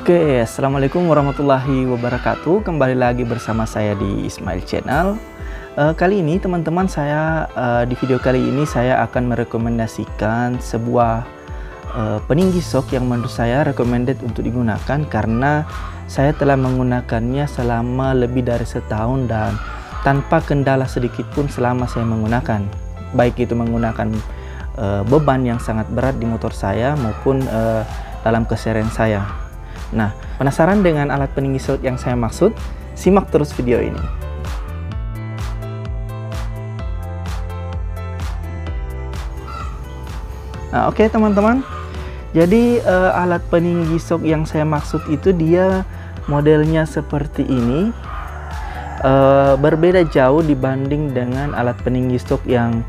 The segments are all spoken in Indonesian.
Oke, assalamualaikum warahmatullahi wabarakatuh. Kembali lagi bersama saya di Ismail Channel. Kali ini teman-teman, di video kali ini saya akan merekomendasikan sebuah peninggi shock yang menurut saya recommended untuk digunakan karena saya telah menggunakannya selama lebih dari setahun dan tanpa kendala sedikit pun selama saya menggunakan, baik itu menggunakan beban yang sangat berat di motor saya maupun dalam keseharian saya. Nah, penasaran dengan alat peninggi shock yang saya maksud? Simak terus video ini. Nah, oke teman-teman. Jadi alat peninggi shock yang saya maksud itu dia modelnya seperti ini. Berbeda jauh dibanding dengan alat peninggi shock yang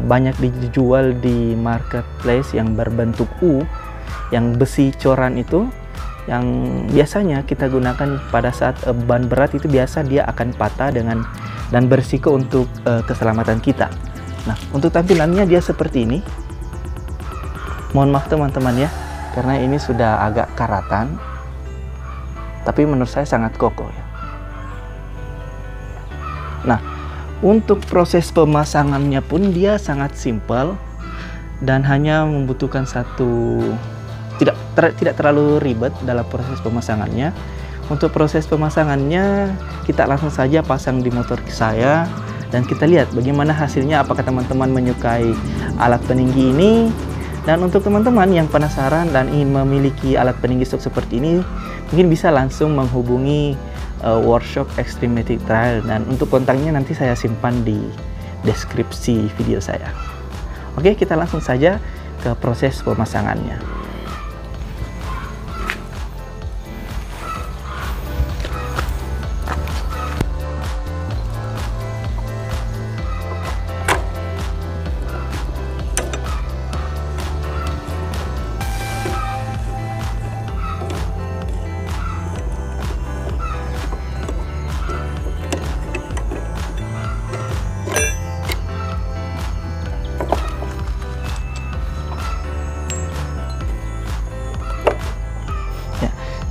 banyak dijual di marketplace yang berbentuk U, yang besi coran itu, yang biasanya kita gunakan pada saat beban berat itu biasa dia akan patah dan berisiko untuk keselamatan kita. Nah, untuk tampilannya dia seperti ini. Mohon maaf teman-teman ya, karena ini sudah agak karatan, tapi menurut saya sangat kokoh ya. Nah, untuk proses pemasangannya pun dia sangat simpel dan hanya membutuhkan tidak terlalu ribet dalam proses pemasangannya. Untuk proses pemasangannya kita langsung saja pasang di motor saya dan kita lihat bagaimana hasilnya, apakah teman-teman menyukai alat peninggi ini. Dan untuk teman-teman yang penasaran dan ingin memiliki alat peninggi shock seperti ini, mungkin bisa langsung menghubungi workshop Extrematic Trail, dan untuk kontaknya nanti saya simpan di deskripsi video saya. Oke, kita langsung saja ke proses pemasangannya.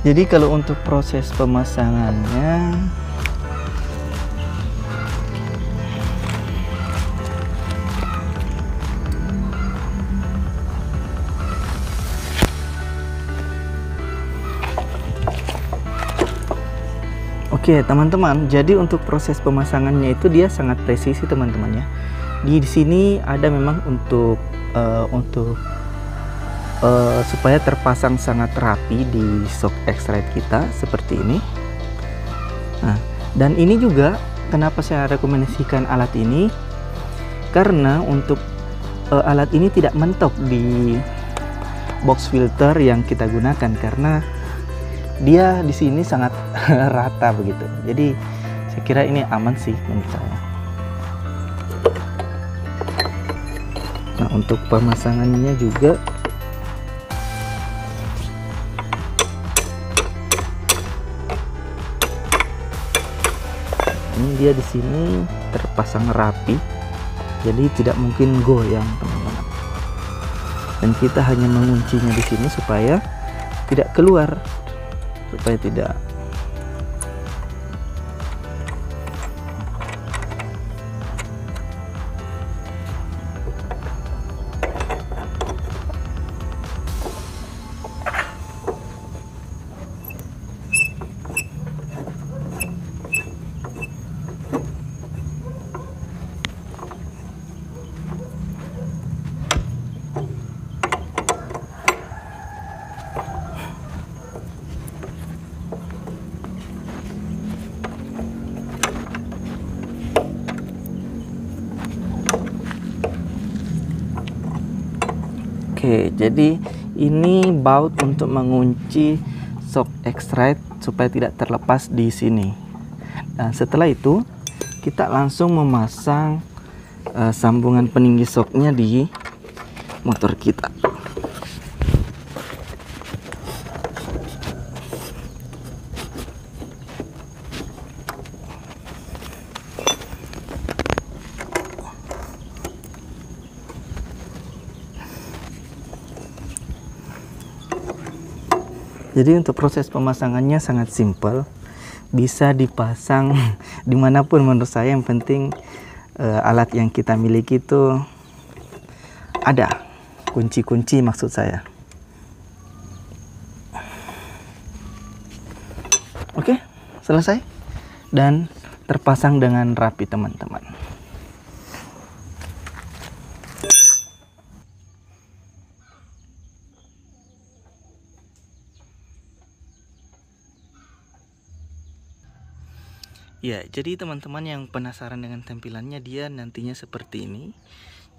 Jadi kalau untuk proses pemasangannya, oke teman-teman, jadi untuk proses pemasangannya itu dia sangat presisi teman-teman ya. Di sini ada memang untuk supaya terpasang sangat rapi di shock X-Rite kita seperti ini. Nah, dan ini juga kenapa saya rekomendasikan alat ini, karena untuk alat ini tidak mentok di box filter yang kita gunakan karena dia di sini sangat rata begitu. Jadi saya kira ini aman sih menurut saya. Nah, untuk pemasangannya juga ini dia di sini terpasang rapi, jadi tidak mungkin goyang teman-teman. Dan kita hanya menguncinya di sini supaya tidak keluar, supaya tidak. Oke, jadi ini baut untuk mengunci shock X-Rite supaya tidak terlepas di sini. Nah, setelah itu kita langsung memasang sambungan peninggi shocknya di motor kita. Jadi untuk proses pemasangannya sangat simpel, bisa dipasang dimanapun menurut saya. Yang penting alat yang kita miliki itu ada kunci-kunci, maksud saya. Oke, selesai dan terpasang dengan rapi, teman-teman. Ya, jadi teman-teman yang penasaran dengan tampilannya, dia nantinya seperti ini.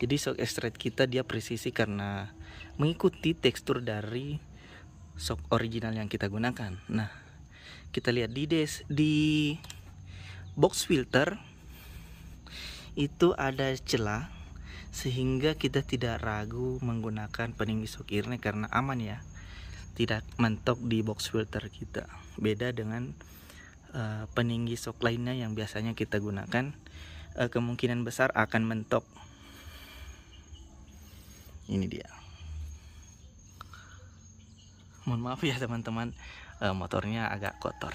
Jadi shock extract kita dia presisi karena mengikuti tekstur dari shock original yang kita gunakan. Nah, kita lihat di box filter itu ada celah, sehingga kita tidak ragu menggunakan peninggi shock earnya karena aman ya, tidak mentok di box filter kita. Beda dengan peninggi shock lainnya yang biasanya kita gunakan, kemungkinan besar akan mentok. Ini dia. Mohon maaf ya teman-teman, motornya agak kotor.